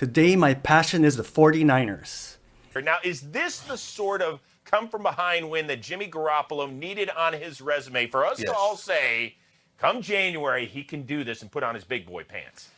Today, my passion is the 49ers. Now, is this the sort of come-from-behind win that Jimmy Garoppolo needed on his resume for us to all say, come January, he can do this and put on his big boy pants?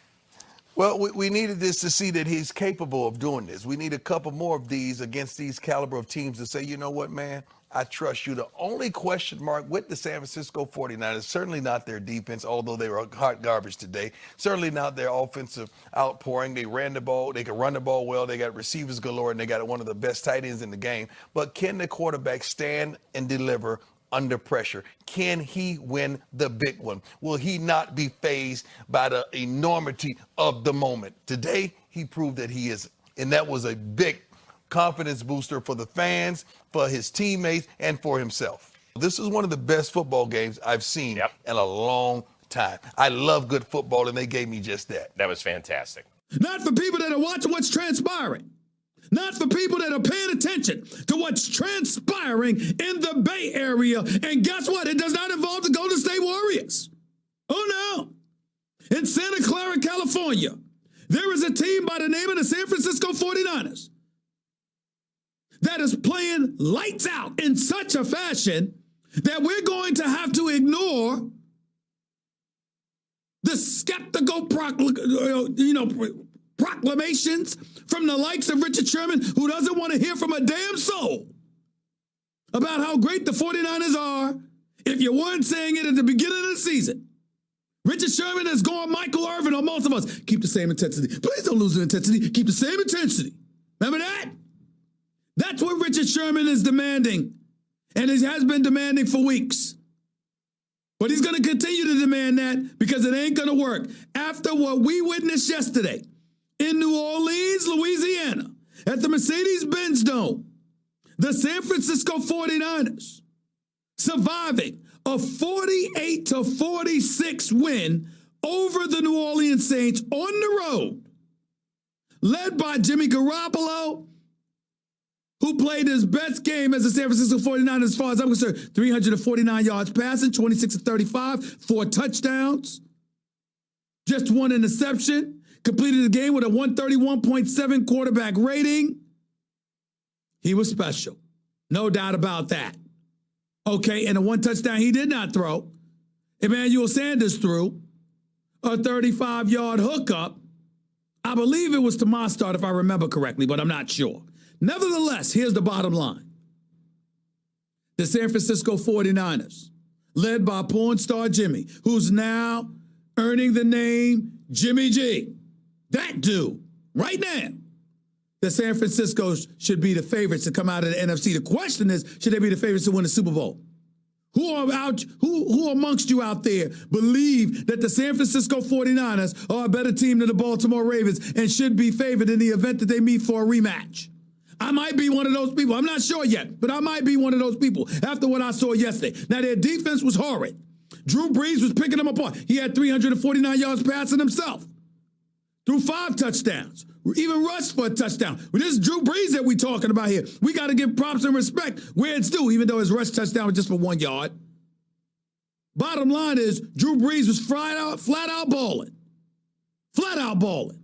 Well, we needed this to see that he's capable of doing this. We need a couple more of these against these caliber of teams to say, you know what, man, I trust you. The only question mark with the San Francisco 49ers, certainly not their defense, although they were hot garbage today. Certainly not their offensive outpouring. They ran the ball. They can run the ball well. They got receivers galore, and they got one of the best tight ends in the game. But can the quarterback stand and deliver under pressure? Can he win the big one? Will he not be fazed by the enormity of the moment? Today, he proved that he is, and that was a big confidence booster for the fans, for his teammates, and for himself. This is one of the best football games I've seen in a long time. I love good football, and they gave me just that. That was fantastic. Not for people that are watching what's transpiring. Not for people that are paying attention to what's transpiring in the Bay Area. And guess what? It does not involve the Golden State Warriors. Oh, no. In Santa Clara, California, there is a team by the name of the San Francisco 49ers that is playing lights out in such a fashion that we're going to have to ignore the skeptical proclamations from the likes of Richard Sherman, who doesn't want to hear from a damn soul about how great the 49ers are if you weren't saying it at the beginning of the season. Richard Sherman has gone Michael Irvin on most of us. Keep the same intensity. Please don't lose the intensity. Keep the same intensity. Remember that? That's what Richard Sherman is demanding, and he has been demanding for weeks. But he's going to continue to demand that because it ain't going to work. After what we witnessed yesterday in New Orleans, Louisiana, at the Mercedes-Benz Dome, the San Francisco 49ers surviving a 48-46 win over the New Orleans Saints on the road, led by Jimmy Garoppolo, who played his best game as a San Francisco 49ers as far as I'm concerned. 349 yards passing, 26 of 35, 4 touchdowns, just 1 interception, completed the game with a 131.7 quarterback rating. He was special. No doubt about that. Okay, and the 1 touchdown he did not throw, Emmanuel Sanders threw a 35-yard hookup. I believe it was to Mostard, if I remember correctly, but I'm not sure. Nevertheless, here's the bottom line. The San Francisco 49ers, led by Pornstar Jimmy, who's now earning the name Jimmy G. That dude, right now, the San Francisco should be the favorites to come out of the NFC. The question is, should they be the favorites to win the Super Bowl? Who amongst you out there believe that the San Francisco 49ers are a better team than the Baltimore Ravens and should be favored in the event that they meet for a rematch? I might be one of those people. I'm not sure yet, but I might be one of those people after what I saw yesterday. Now, their defense was horrid. Drew Brees was picking them apart. He had 349 yards passing himself, threw 5 touchdowns, even rushed for a touchdown. But this is Drew Brees that we're talking about here. We got to give props and respect where it's due, even though his rush touchdown was just for 1 yard. Bottom line is, Drew Brees was flat out balling. Flat out balling.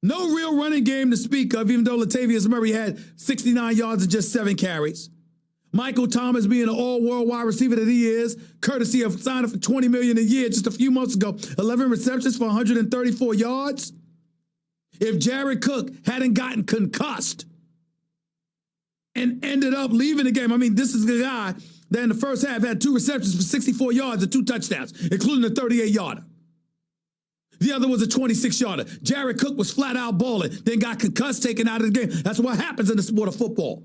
No real running game to speak of, even though Latavius Murray had 69 yards and just 7 carries. Michael Thomas being an all-world wide receiver that he is, courtesy of signing for $20 million a year just a few months ago, 11 receptions for 134 yards. If Jared Cook hadn't gotten concussed and ended up leaving the game, I mean, this is the guy that in the first half had 2 receptions for 64 yards and 2 touchdowns, including a 38-yarder. The other was a 26-yarder. Jared Cook was flat out balling, then got concussed, taken out of the game. That's what happens in the sport of football.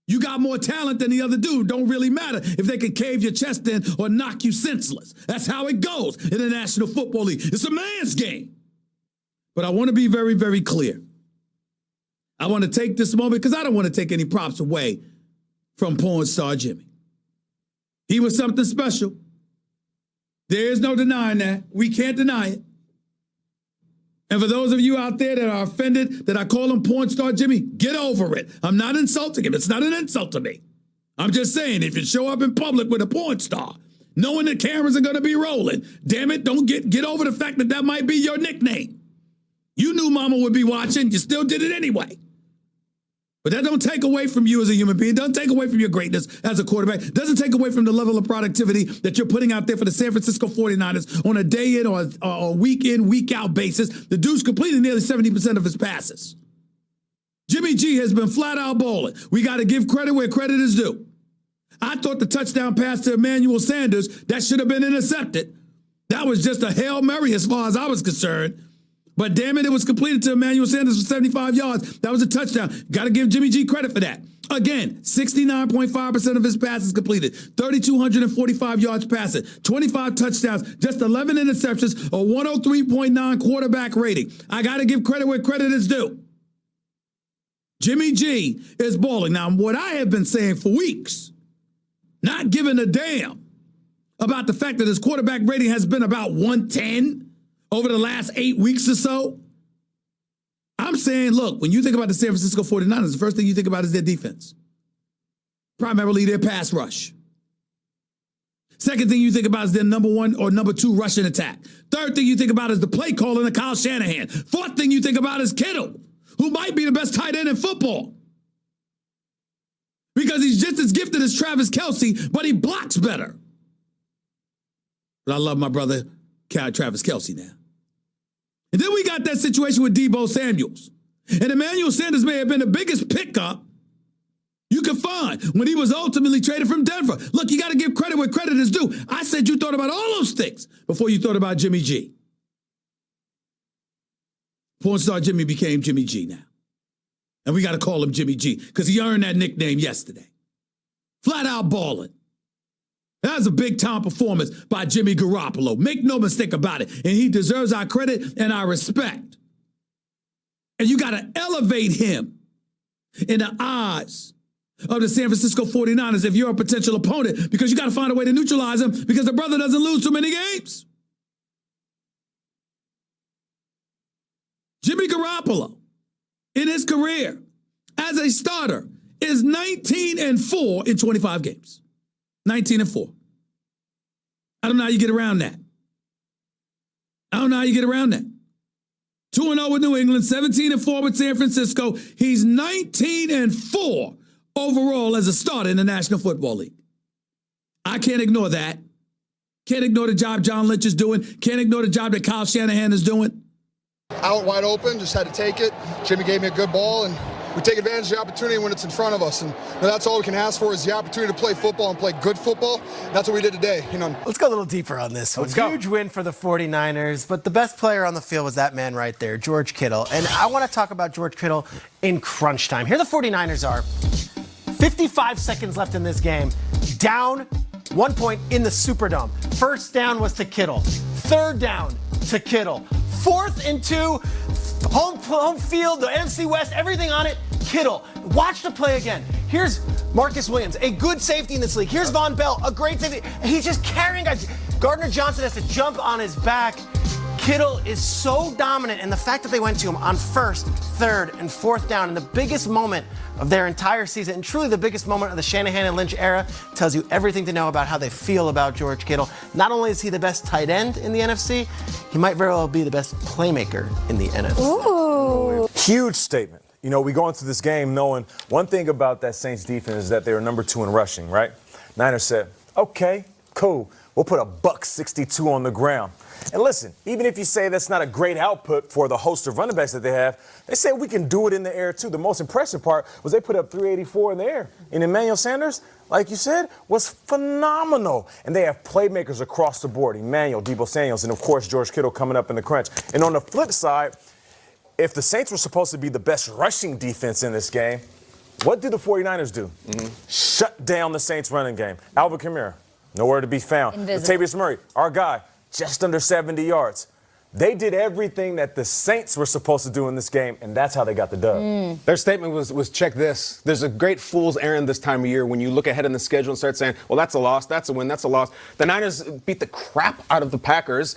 You got more talent than the other dude. Don't really matter if they can cave your chest in or knock you senseless. That's how it goes in the National Football League. It's a man's game. But I want to be very, very clear. I want to take this moment because I don't want to take any props away from Pornstar Jimmy. He was something special. There is no denying that. We can't deny it. And for those of you out there that are offended that I call him Pornstar Jimmy, get over it. I'm not insulting him. It's not an insult to me. I'm just saying, if you show up in public with a porn star, knowing the cameras are going to be rolling, damn it, don't get over the fact that that might be your nickname. You knew mama would be watching. You still did it anyway. But that don't take away from you as a human being. Doesn't take away from your greatness as a quarterback. Doesn't take away from the level of productivity that you're putting out there for the San Francisco 49ers on a day in or a week in, week out basis. The dude's completed nearly 70% of his passes. Jimmy G has been flat out bowling. We got to give credit where credit is due. I thought the touchdown pass to Emmanuel Sanders, that should have been intercepted. That was just a Hail Mary as far as I was concerned. But damn it, it was completed to Emmanuel Sanders for 75 yards. That was a touchdown. Got to give Jimmy G credit for that. Again, 69.5% of his passes completed, 3,245 yards passing, 25 touchdowns, just 11 interceptions, a 103.9 quarterback rating. I got to give credit where credit is due. Jimmy G is balling. Now, what I have been saying for weeks, not giving a damn about the fact that his quarterback rating has been about 110 over the last 8 weeks or so. I'm saying, look, when you think about the San Francisco 49ers, the first thing you think about is their defense. Primarily their pass rush. Second thing you think about is their number one or number two rushing attack. Third thing you think about is the play calling of Kyle Shanahan. Fourth thing you think about is Kittle, who might be the best tight end in football. Because he's just as gifted as Travis Kelce, but he blocks better. But I love my brother, Travis Kelce now. And then we got that situation with Deebo Samuels. And Emmanuel Sanders may have been the biggest pickup you could find when he was ultimately traded from Denver. Look, you got to give credit where credit is due. I said you thought about all those things before you thought about Jimmy G. Pornstar Jimmy became Jimmy G now. And we got to call him Jimmy G because he earned that nickname yesterday. Flat out balling. That was a big-time performance by Jimmy Garappolo. Make no mistake about it. And he deserves our credit and our respect. And you got to elevate him in the eyes of the San Francisco 49ers if you're a potential opponent, because you got to find a way to neutralize him because the brother doesn't lose too many games. Jimmy Garoppolo, in his career as a starter, is 19-4 in 25 games. 19-4. I don't know how you get around that. 2-0 with New England, 17-4 with San Francisco. He's 19-4 overall as a starter in the National Football League. I can't ignore that. Can't ignore the job John Lynch is doing. Can't ignore the job that Kyle Shanahan is doing. Out wide open, just had to take it. Jimmy gave me a good ball, and we take advantage of the opportunity when it's in front of us. And that's all we can ask for is the opportunity to play football and play good football. That's what we did today. Let's go a little deeper on this one. Huge win for the 49ers, but the best player on the field was that man right there, George Kittle. And I want to talk about George Kittle in crunch time. Here the 49ers are. 55 seconds left in this game. Down 1 point in the Superdome. First down was to Kittle. Third down to Kittle. 4th and 2, home field, the NFC West, everything on it, Kittle. Watch the play again. Here's Marcus Williams, a good safety in this league. Here's Von Bell, a great safety. He's just carrying guys. Gardner Johnson has to jump on his back. Kittle is so dominant, and the fact that they went to him on 1st, 3rd, and 4th down in the biggest moment of their entire season, and truly the biggest moment of the Shanahan and Lynch era, tells you everything to know about how they feel about George Kittle. Not only is he the best tight end in the NFC, he might very well be the best playmaker in the NFC. Ooh. Huge statement. You know, we go into this game knowing one thing about that Saints defense is that they were number 2 in rushing, right? Niners said, okay, cool. We'll put a $162 on the ground. And listen, even if you say that's not a great output for the host of running backs that they have, they say we can do it in the air too. The most impressive part was they put up 384 in the air. And Emmanuel Sanders, like you said, was phenomenal. And they have playmakers across the board. Emmanuel, Deebo Samuels, and of course George Kittle coming up in the crunch. And on the flip side, if the Saints were supposed to be the best rushing defense in this game, what did the 49ers do? Shut down the Saints running game. Alvin Kamara, nowhere to be found. Latavius Murray, our guy, just under 70 yards. They did everything that the Saints were supposed to do in this game, and that's how they got the dub. Their statement was check this. There's a great fool's errand this time of year when you look ahead in the schedule and start saying, well, that's a loss, that's a win, that's a loss. The Niners beat the crap out of the Packers.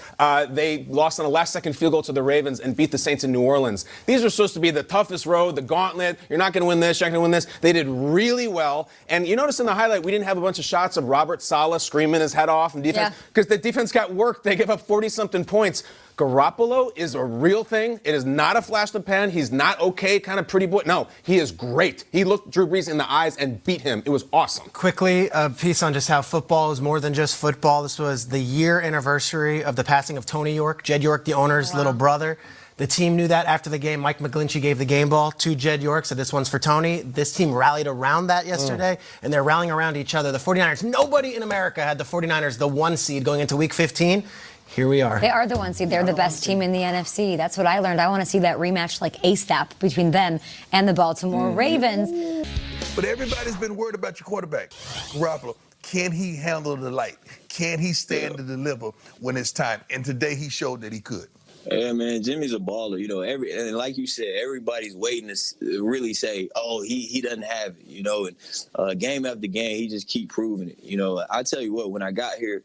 They lost on a last-second field goal to the Ravens and beat the Saints in New Orleans. These are supposed to be the toughest road, the gauntlet. You're not going to win this, you're not going to win this. They did really well. And you notice in the highlight, we didn't have a bunch of shots of Robert Saleh screaming his head off and defense because the defense got worked. They gave up 40-something points. Garappolo is a real thing. It is not a flash in the pan. He's not okay, kind of pretty boy. No, he is great. He looked Drew Brees in the eyes and beat him. It was awesome. Quickly, a piece on just how football is more than just football. This was the year anniversary of the passing of Tony York, Jed York, the owner's little brother. The team knew that after the game. Mike McGlinchey gave the game ball to Jed York, so this one's for Tony. This team rallied around that yesterday, and they're rallying around each other. The 49ers, nobody in America had the 49ers the 1 seed going into Week 15. Here we are. They are the 1 seed. They're the best team in the NFC. That's what I learned. I want to see that rematch like ASAP between them and the Baltimore Ravens. But everybody's been worried about your quarterback, Garoppolo. Can he handle the light? Can he stand to deliver when it's time? And today he showed that he could. Yeah, man, Jimmy's a baller. You know, and like you said, everybody's waiting to really say, oh, he doesn't have it, you know. And game after game, he just keep proving it. You know, I tell you what, when I got here,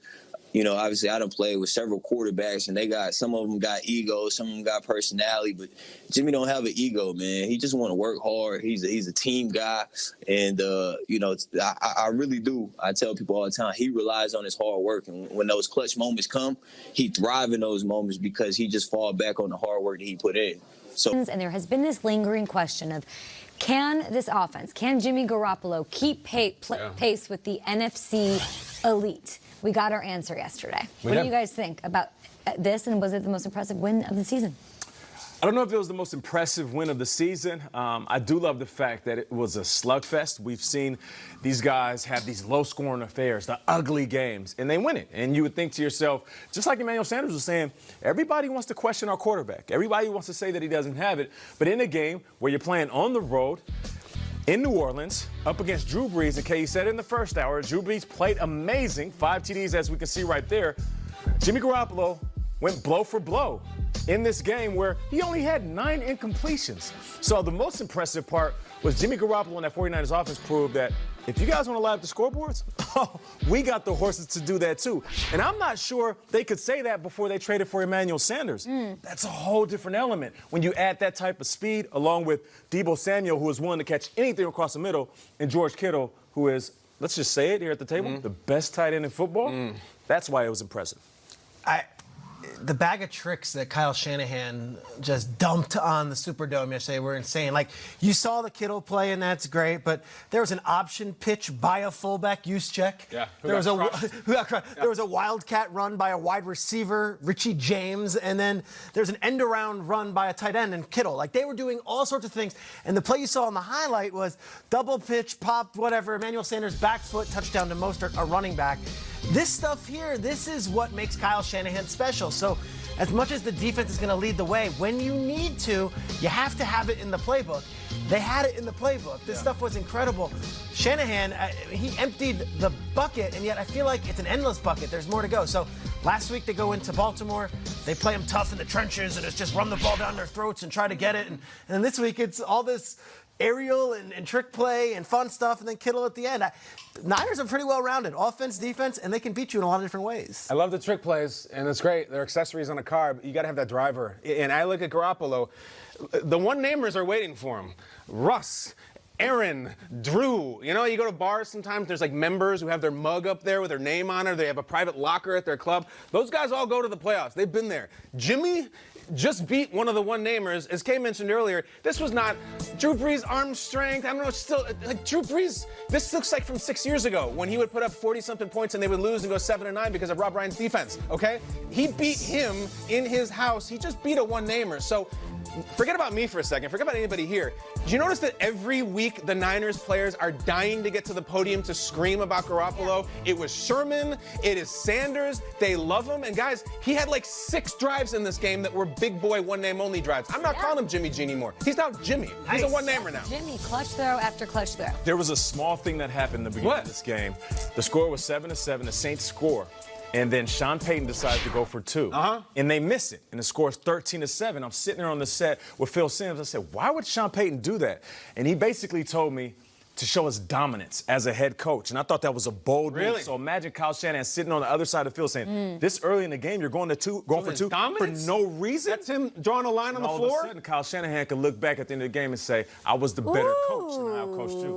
you know, obviously I done played with several quarterbacks, and some of them got ego, some of them got personality, but Jimmy don't have an ego, man. He just want to work hard. He's a team guy, and you know, I really do. I tell people all the time, he relies on his hard work, and when those clutch moments come, he thrive in those moments because he just fall back on the hard work that he put in. So, and there has been this lingering question of, can this offense, can Jimmy Garoppolo keep pace with the NFC elite? We got our answer yesterday. What do you guys think about this, and was it the most impressive win of the season? I don't know if it was the most impressive win of the season. I do love the fact that it was a slugfest. We've seen these guys have these low-scoring affairs, the ugly games, and they win it. And you would think to yourself, just like Emmanuel Sanders was saying, everybody wants to question our quarterback. Everybody wants to say that he doesn't have it. But in a game where you're playing on the road, in New Orleans, up against Drew Brees, and Kay said in the first hour, Drew Brees played amazing, 5 TDs as we can see right there. Jimmy Garoppolo went blow for blow in this game where he only had 9 incompletions. So the most impressive part was Jimmy Garoppolo and that 49ers offense proved that if you guys want to light up the scoreboards, we got the horses to do that too. And I'm not sure they could say that before they traded for Emmanuel Sanders. That's a whole different element when you add that type of speed along with Deebo Samuel, who is willing to catch anything across the middle, and George Kittle, who is, let's just say it here at the table, the best tight end in football. That's why it was impressive. The bag of tricks that Kyle Shanahan just dumped on the Superdome yesterday were insane. Like, you saw the Kittle play, and that's great, but there was an option pitch by a fullback, Juszczyk. Yeah. There was a wildcat run by a wide receiver, Richie James, and then there's an end-around run by a tight end and Kittle. Like, they were doing all sorts of things, and the play you saw in the highlight was double pitch, pop, whatever, Emmanuel Sanders, back foot, touchdown to Mostert, a running back. This stuff here, this is what makes Kyle Shanahan special. So as much as the defense is going to lead the way, when you need to, you have to have it in the playbook. They had it in the playbook. This stuff was incredible. Shanahan, he emptied the bucket, and yet I feel like it's an endless bucket. There's more to go. So last week they go into Baltimore. They play them tough in the trenches, and it's just run the ball down their throats and try to get it. And then this week it's all this aerial and trick play and fun stuff, and then Kittle at the end. Niners are pretty well-rounded, offense, defense, and they can beat you in a lot of different ways. I love the trick plays, and it's great. They're accessories on a car, but you got to have that driver. And I look at Garappolo. The one-namers are waiting for him. Russ, Aaron, Drew. You know, you go to bars sometimes, there's like members who have their mug up there with their name on it. They have a private locker at their club. Those guys all go to the playoffs. They've been there. Jimmy just beat one of the one-namers. As Kay mentioned earlier, this was not Drew Brees' arm strength. I don't know, it's still, like Drew Brees, this looks like from 6 years ago when he would put up 40-something points and they would lose and go 7-9 because of Rob Ryan's defense, okay? He beat him in his house. He just beat a one-namer. So forget about me for a second. Forget about anybody here. Did you notice that every week the Niners players are dying to get to the podium to scream about Garoppolo? It was Sherman. It is Sanders. They love him. And guys, he had like 6 drives in this game that were big boy one-name only drives. I'm not calling him Jimmy G anymore. He's now Jimmy. He's a one-namer now. Jimmy, clutch throw after clutch throw. There was a small thing that happened in the beginning of this game. The score was 7-7. The Saints score. And then Sean Payton decides to go for 2. And they miss it. And the score is 13-7. I'm sitting there on the set with Phil Simms. I said, why would Sean Payton do that? And he basically told me to show his dominance as a head coach. And I thought that was a bold move. So imagine Kyle Shanahan sitting on the other side of Phil saying, this early in the game, you're going for 2 for no reason? That's him drawing a line on the floor? All of a sudden, Kyle Shanahan could look back at the end of the game and say, I was the better coach, and I'll coach you.